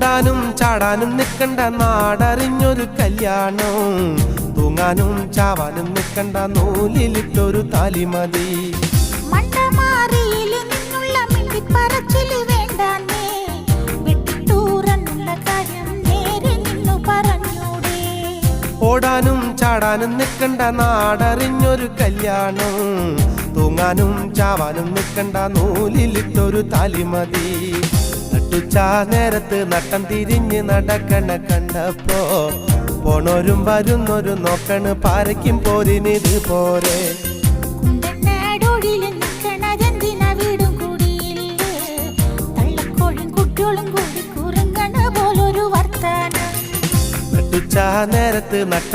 ഓടാനും ചാടാനും നിൽക്കണ്ട നാടറിഞ്ഞൊരു കല്യാണം തൂങ്ങാനും ചാവാനും നിൽക്കണ്ട നൂലിലിട്ടൊരു താലി മതി ഓടാനും ചാടാനും നിൽക്കണ്ട നാടറിഞ്ഞൊരു കല്യാണം തൂങ്ങാനും ചാവാനും നിൽക്കണ്ട നൂലിലിട്ടൊരു താലി മതി നട്ടുച്ചാ നേരത്ത് നട്ടം തിരിഞ്ഞ് നടക്കണ കണ്ടപ്പോ പോണോരും വരുന്നൊരു നോക്കണ് പാരയ്ക്കും പോരിനിത് പോരെ നട്ടുച്ചാ നേരത്ത് നട്ട